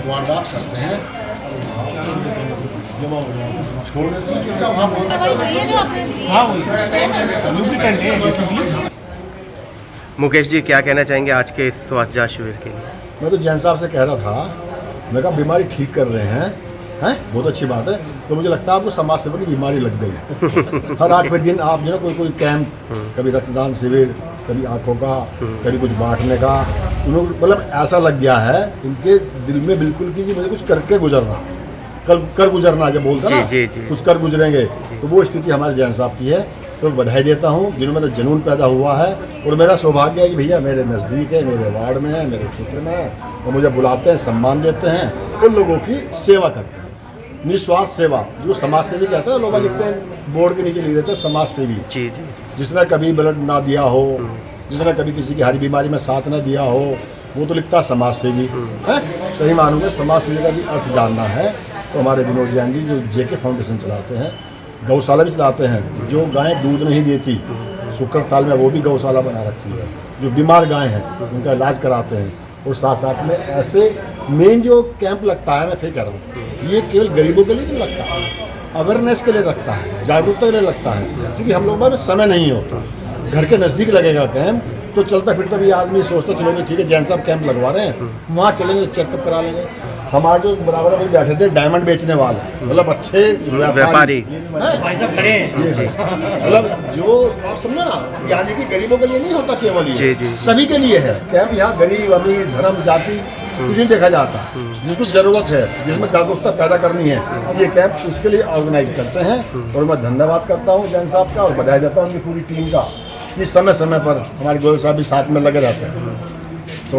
वारदात करते हैं छोड़ देते हैं चुपचाप वहाँ मुकेश जी, क्या कहना चाहेंगे आज के इस स्वास्थ्य जांच शिविर के लिए? मैं तो जैन साहब से कह रहा था, मैं कहा बीमारी ठीक कर रहे हैं बहुत अच्छी बात है। तो मुझे लगता है आपको समाज सेवा की बीमारी लग गई है। हर 8वें दिन आप जो है कोई कैंप, कभी रक्तदान शिविर, कभी आंखों का, कभी कुछ बांटने का, उन्होंने मतलब ऐसा लग गया है इनके दिल में बिल्कुल कि मुझे कुछ करके गुजरना, कर गुजरना जब बोलते हैं ना, कुछ कर गुजरेंगे, तो वो स्थिति हमारे जैन साहब की है। तो बधाई देता हूँ जिन्होंने मेरा जुनून पैदा हुआ है, और मेरा सौभाग्य है कि भैया मेरे नज़दीक है, मेरे वार्ड में है, मेरे क्षेत्र में है, और मुझे बुलाते हैं, सम्मान देते हैं, उन लोगों की सेवा करते हैं, निस्वार्थ सेवा। जो समाज सेवी कहते हैं, लोग लिखते हैं बोर्ड के नीचे लिख देते हैं समाज सेवी। जिसने कभी ब्लड ना दिया हो, जिसने कभी किसी की हरी बीमारी में साथ ना दिया हो, वो तो लिखता है समाज सेवी है। सही मानूंगे समाज सेवी का भी अर्थ जानना है। तो हमारे विनोद जैन जी जो जेके फाउंडेशन चलाते हैं, गौशाला भी चलाते हैं, जो गायें दूध नहीं देती शुक्रताल में वो भी गौशाला बना रखी है, जो बीमार गायें हैं उनका इलाज कराते हैं, और साथ साथ में ऐसे मेन जो कैंप लगता है, मैं फिर कह रहा हूँ, ये केवल गरीबों के लिए नहीं लगता, अवेयरनेस के लिए लगता है, जागरूकता के लिए लगता है, क्योंकि हम लोगों में समय नहीं होता। घर के नज़दीक लगेगा कैंप तो चलता फिरता भी आदमी सोचता चलोगे ठीक है जैन साहब कैंप लगवा रहे हैं, वहाँ चलेंगे, चेकअप करा लेंगे। हमारे जो बराबर अभी बैठे थे डायमंड बेचने वाले, मतलब अच्छे व्यापारी भाई साहब खड़े हैं, मतलब जो आप समझो ना, यानी कि गरीबों के लिए नहीं होता केवल ये, सभी के लिए है कैंप। यहाँ गरीब अमीर धर्म जाति कुछ नहीं देखा जाता, जिसको ज़रूरत है, जिसमें जागरूकता पैदा करनी है, ये कैंप उसके लिए ऑर्गेनाइज करते हैं। और मैं धन्यवाद करता हूँ जैन साहब का, और बधाई देता हूँ उनकी पूरी टीम का, कि समय समय पर हमारे गोयल साहब भी साथ में लगे रहते हैं। तो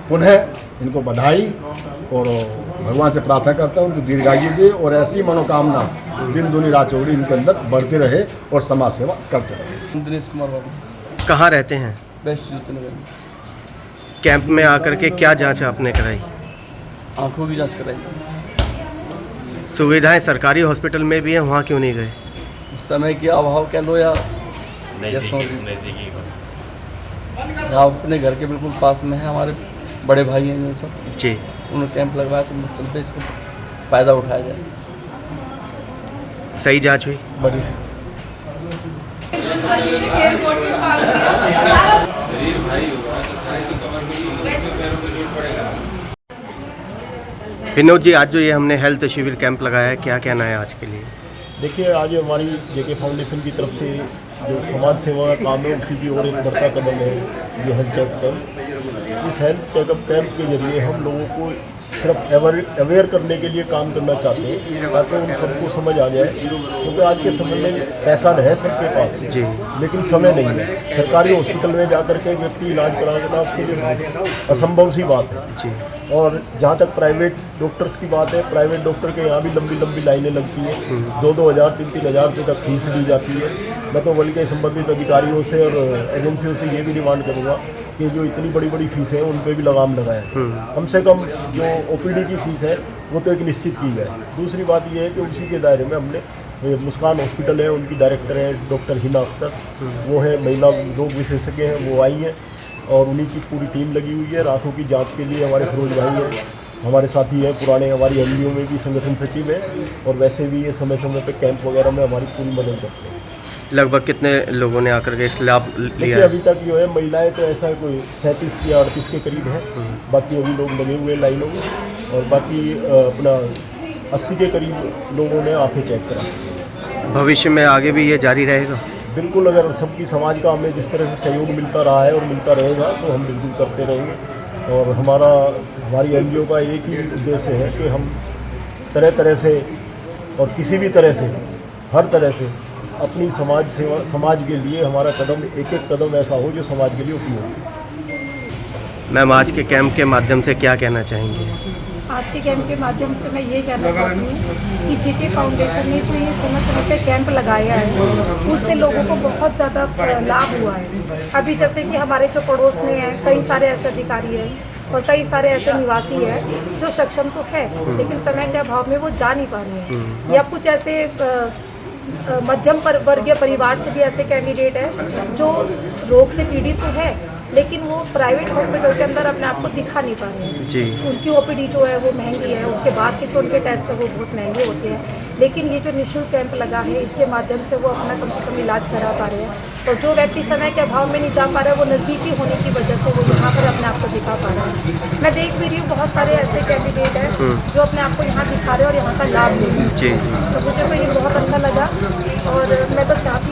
पुनः इनको बधाई, और भगवान से प्रार्थना करता हूँ कि दीर्घायु दे, और ऐसी मनोकामना दिन दूनी रात चौड़ी इनके अंदर बढ़ते रहे, और समाज सेवा करते रहे। दिनेश कुमार बाबू। कहाँ रहते हैं? बेस्ट नगर में। कैंप में आकर के क्या जांच आपने कराई? आंखों की जांच कराई। सुविधाएं सरकारी हॉस्पिटल में भी हैं, वहाँ क्यों नहीं गए? समय की अभाव कह लो या आप अपने घर के बिल्कुल पास में है, हमारे बड़े भाई हैं ये सब जी, उन्होंने कैंप लगवाया, तो चलते इसका फ़ायदा उठाया जाए। सही जांच हुई, बढ़िया। विनोद जी, आज जो ये हमने हेल्थ शिविर कैंप लगाया है, क्या कहना है आज के लिए? देखिए, आज हमारी जेके फाउंडेशन की तरफ से जो समाज सेवा का काम है, उसी की ओर एक बढ़ता कदम है ये हेल्थ चेकअप कैंप। इस हेल्थ चेकअप कैंप के जरिए हम लोगों को सिर्फ अवेयर करने के लिए काम करना चाहते हैं, ताकि उन सबको समझ आ जाए, क्योंकि आज के समय में पैसा है सबके पास जी, लेकिन समय नहीं है। सरकारी हॉस्पिटल में जाकर के व्यक्ति इलाज कराना उसके लिए असंभव सी बात है जी। और जहाँ तक प्राइवेट डॉक्टर्स की बात है, प्राइवेट डॉक्टर के यहाँ भी लंबी लंबी लाइनें लगती हैं, 2-2 हज़ार 3-3 हज़ार रुपये तक फीस दी जाती है। मैं तो बल्कि संबंधित अधिकारियों से और एजेंसियों से ये भी डिमांड करूँगा कि जो इतनी बड़ी बड़ी फीस है उन पर भी लगाम लगाएं। कम से कम जो OPD की फ़ीस है वो तो एक निश्चित की जाए। दूसरी बात ये है कि उसी के दायरे में हमने मुस्कान हॉस्पिटल है, उनकी डायरेक्टर है डॉक्टर हिना अख्तर, वो है महिला रोग विशेषज्ञ हैं, वो आई हैं, और उन्हीं की पूरी टीम लगी हुई है। आँखों की जांच के लिए हमारे फिरोज भाई हैं, हमारे साथी हैं पुराने, हमारी NGO में भी संगठन सचिव हैं, और वैसे भी ये समय समय पे कैंप वगैरह में हमारी पूरी मदद करते हैं। लगभग कितने लोगों ने आकर के इस लाभ लिया है? अभी तक जो है महिलाएं तो ऐसा कोई 37 या 38 के करीब है, बाकी अभी लोग लगे हुए हैं लाइनों में, और बाकी अपना 80 के करीब लोगों ने आंखें चेक करा। भविष्य में आगे भी ये जारी रहेगा? बिल्कुल, अगर सबकी समाज का हमें जिस तरह से सहयोग मिलता रहा है और मिलता रहेगा तो हम बिल्कुल करते रहेंगे। और हमारी NGO का एक ही उद्देश्य है कि हम तरह तरह से और किसी भी तरह से, हर तरह से अपनी समाज सेवा, समाज के लिए हमारा कदम, एक एक कदम ऐसा हो जो समाज के लिए उपयोगी। मैम, आज के कैंप के माध्यम से क्या कहना चाहेंगे? आज के कैंप के माध्यम से मैं ये कहना चाहती हूँ कि जेके फाउंडेशन ने जो ये समय समय पे कैंप लगाया है, उससे लोगों को बहुत ज़्यादा लाभ हुआ है। अभी जैसे कि हमारे जो पड़ोस में हैं, कई सारे ऐसे अधिकारी हैं और कई सारे ऐसे निवासी हैं जो सक्षम तो है लेकिन समय के अभाव में वो जा नहीं पा रहे हैं, या कुछ ऐसे मध्यम वर्गीय परिवार से भी ऐसे कैंडिडेट हैं जो रोग से पीड़ित तो है लेकिन वो प्राइवेट हॉस्पिटल के अंदर अपने आप को दिखा नहीं पा रहे हैं। जी। उनकी ओपीडी जो है वो महंगी है, उसके बाद के जो उनके टेस्ट है वो बहुत महंगे होते हैं, लेकिन ये जो निःशुल्क कैंप लगा है इसके माध्यम से वो अपना कम से कम इलाज करा पा रहे हैं। तो जो व्यक्ति समय के अभाव में नहीं जा पा रहा है वो नज़दीकी होने की वजह से वो यहाँ पर अपने आप को दिखा पा रहा है। मैं देख भी रही हूँ बहुत सारे ऐसे कैंडिडेट हैं जो अपने आप को यहाँ दिखा रहे हैं और यहाँ का लाभ ले रहे हैं। जी। तो मुझे तो ये बहुत अच्छा लगा और मैं तो चाहती